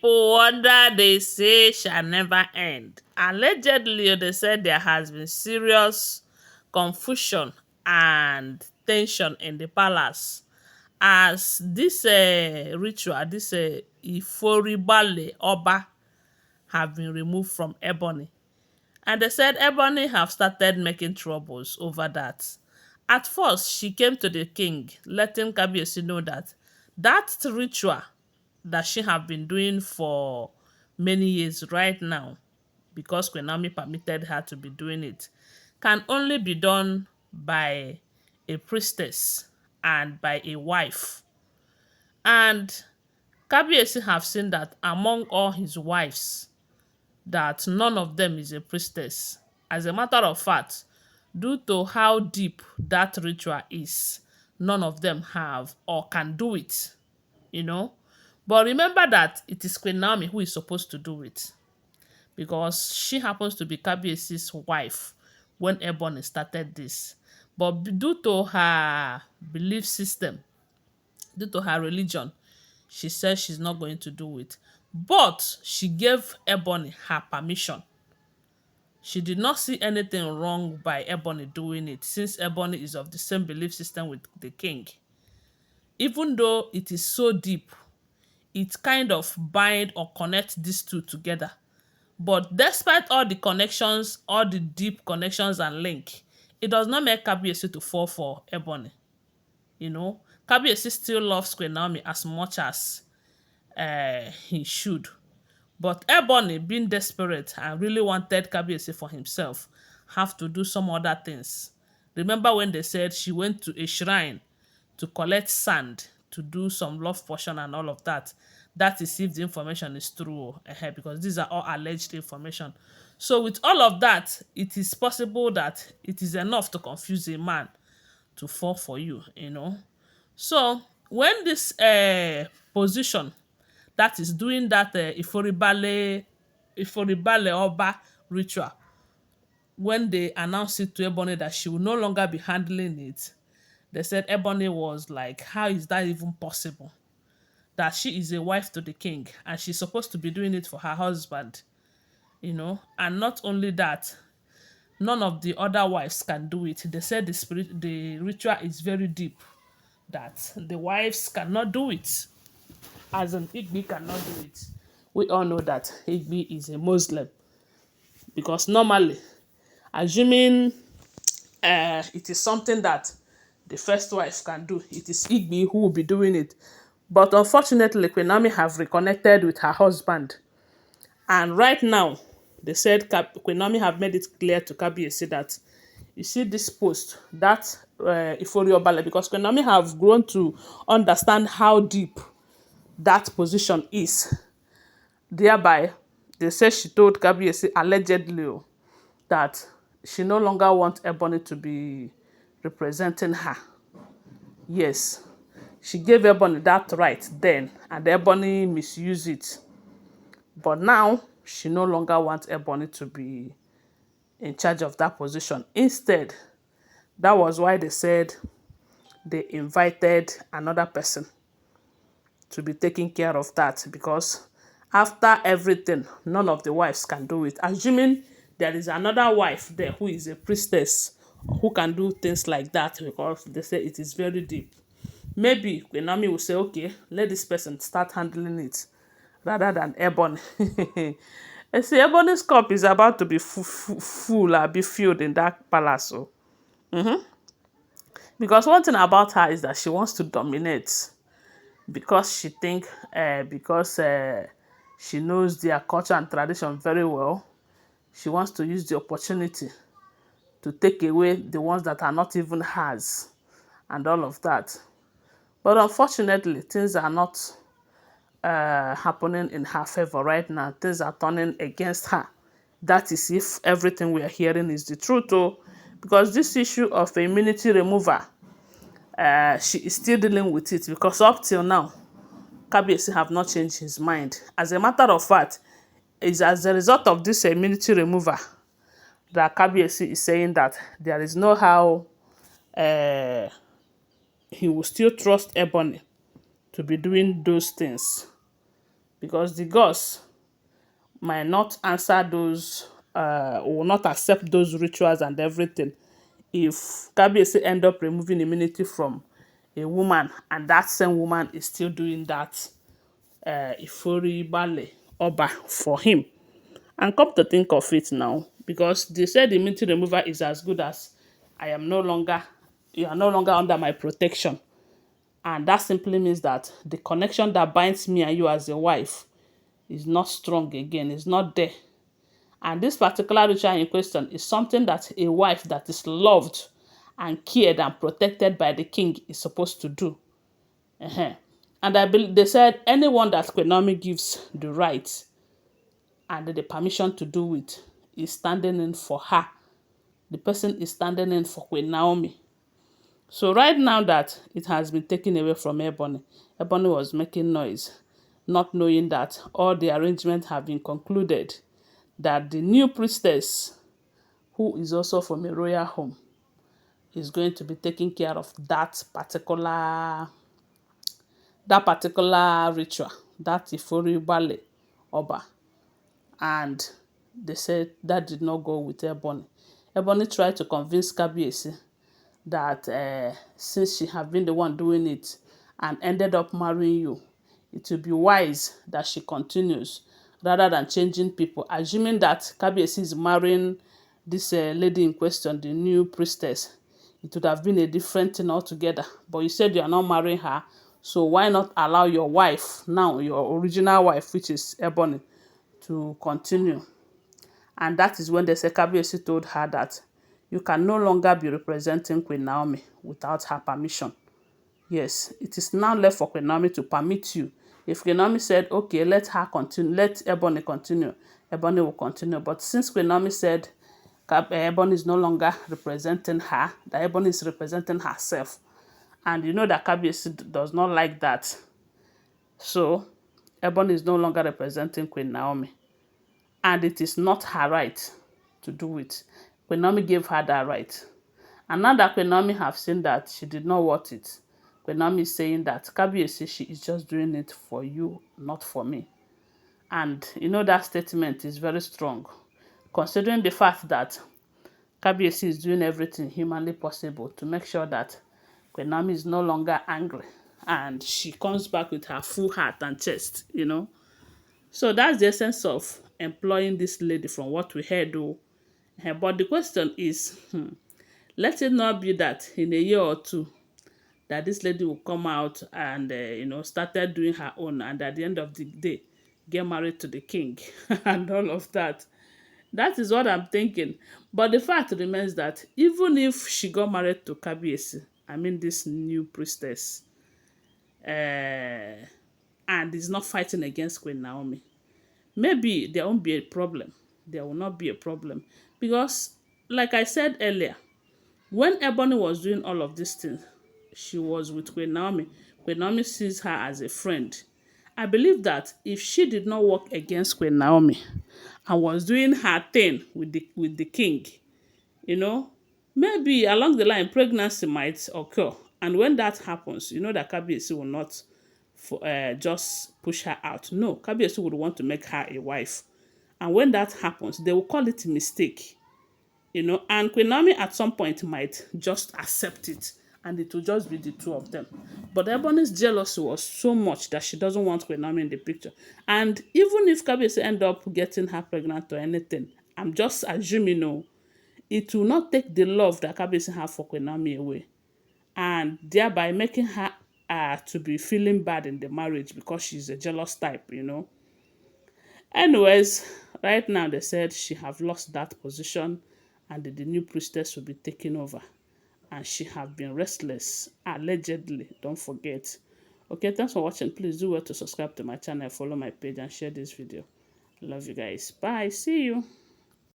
people wonder, they say shall never end. Allegedly, they said there has been serious confusion and tension in the palace as this ritual, this Iforibale Oba, have been removed from Ebony. And they said Ebony have started making troubles over that. At first, she came to the king, letting Kabiyesi know that that ritual that she have been doing for many years right now, because Queen Naomi permitted her to be doing it, can only be done by a priestess and by a wife. And Kabiyesi have seen that among all his wives, that none of them is a priestess. As a matter of fact, due to how deep that ritual is, none of them have or can do it, you know. But remember that it is Queen Naomi who is supposed to do it because she happens to be Kabiesi's wife when Ebony started this. But due to her belief system, due to her religion, she says she's not going to do it. But she gave Ebony her permission. She did not see anything wrong by Ebony doing it, since Ebony is of the same belief system with the king. Even though it is so deep, it kind of bind or connect these two together. But despite all the connections, all the deep connections and link, it does not make Kabiyesi to fall for Ebony. You know, Kabiyesi still loves Queen Naomi as much as he should. But Ebony, being desperate and really wanted Kabiyesi for himself, have to do some other things. Remember when they said she went to a shrine to collect sand to do some love potion and all of that? That is if the information is true, because these are all alleged information. So with all of that, it is possible that it is enough to confuse a man to fall for you, you know. So when this position, that is doing that Iforibale Oba ritual, when they announced it to Ebony that she will no longer be handling it, they said Ebony was like, how is that even possible? That she is a wife to the king and she's supposed to be doing it for her husband, you know. And not only that, none of the other wives can do it. They said the ritual is very deep, that the wives cannot do it. As an Igbi cannot do it. We all know that Igbi is a Muslim, because normally, assuming it is something that the first wife can do, it is Igbi who will be doing it. But unfortunately, Queen Naomi have reconnected with her husband. And right now, they said Queen Naomi have made it clear to Kabiyesi that, you see this post, that Iforiobale, because Queen Naomi have grown to understand how deep that position is. Thereby, they say she told Kabiyesi allegedly that she no longer wants Ebony to be representing her. Yes, she gave Ebony that right then, and Ebony misused it. But now, she no longer wants Ebony to be in charge of that position. Instead, that was why they said they invited another person to be taking care of that, because after everything, none of the wives can do it. Assuming there is another wife there who is a priestess who can do things like that, because they say it is very deep. Maybe Queen Naomi will say, okay, let this person start handling it rather than Ebony. I see Ebony's cup is about to be full or be filled in that palace. So. Because one thing about her is that she wants to dominate, because she think because she knows their culture and tradition very well. She wants to use the opportunity to take away the ones that are not even hers and all of that. But unfortunately, things are not happening in her favor right now. Things are turning against her. That is if everything we are hearing is the truth. Because this issue of immunity removal, she is still dealing with it, because up till now, Kabiyesi have not changed his mind. As a matter of fact, it's as a result of this immunity remover that Kabiyesi is saying that there is no how he will still trust Ebony to be doing those things, because the gods might not answer those, will not accept those rituals and everything if Kabiyesi end up removing immunity from a woman and that same woman is still doing that Ifori Bale Oba for him. And come to think of it now, because they said the immunity removal is as good as I am no longer, you are no longer under my protection. And that simply means that the connection that binds me and you as a wife is not strong again, is not there. And this particular ritual in question is something that a wife that is loved and cared and protected by the king is supposed to do. Uh-huh. And I believe they said anyone that Queen Naomi gives the right and the permission to do it is standing in for her. The person is standing in for Queen Naomi. So right now that it has been taken away from Ebony, Ebony was making noise, not knowing that all the arrangements have been concluded, that the new priestess, who is also from a royal home, is going to be taking care of that particular ritual, that Ifori Bale Oba. And they said that did not go with Ebony. Ebony tried to convince Kabiyesi that since she have been the one doing it and ended up marrying you, it will be wise that she continues rather than changing people, assuming that Kabiyesi is marrying this lady in question, the new priestess. It would have been a different thing altogether. But you said you are not marrying her, so why not allow your wife, now your original wife, which is Ebony, to continue? And that is when the Kabiyesi told her that you can no longer be representing Queen Naomi without her permission. Yes, it is now left for Queen Naomi to permit you. If Queen Naomi said, okay, let her continue, let Ebony continue, Ebony will continue. But since Queen Naomi said Ebony is no longer representing her, that Ebony is representing herself, and you know that Kabiyesi does not like that. So Ebony is no longer representing Queen Naomi. And it is not her right to do it. Queen Naomi gave her that right. And now that Queen Naomi have seen that she did not want it, Queen Naomi is saying that Kabiyesi, she is just doing it for you, not for me. And you know that statement is very strong, considering the fact that Kabiyesi is doing everything humanly possible to make sure that Queen Naomi is no longer angry and she comes back with her full heart and chest, you know. So that's the essence of employing this lady from what we heard. Though. But the question is, let it not be that in a year or two, that this lady will come out and, started doing her own, and at the end of the day, get married to the king and all of that. That is what I'm thinking. But the fact remains that even if she got married to Kabiyesi, I mean this new priestess, and is not fighting against Queen Naomi, maybe there won't be a problem. There will not be a problem. Because, like I said earlier, when Ebony was doing all of these things, she was with Queen Naomi. Queen Naomi sees her as a friend. I believe that if she did not work against Queen Naomi and was doing her thing with the king, you know, maybe along the line pregnancy might occur. And when that happens, you know that Kabiyesi will not just push her out. No, Kabiyesi would want to make her a wife. And when that happens, they will call it a mistake. And Queen Naomi at some point might just accept it and it will just be the two of them. But Ebony's jealousy was so much that she doesn't want Queen Naomi in the picture. And even if Kabiyesi end up getting her pregnant or anything, I'm just assuming, it will not take the love that Kabiyesi have for Queen Naomi away, and thereby making her to be feeling bad in the marriage because she's a jealous type. Anyways, right now they said she have lost that position and the new priestess will be taking over. And she have been restless, allegedly, don't forget. Okay, thanks for watching. Please do well to subscribe to my channel, follow my page and share this video. Love you guys. Bye. See you.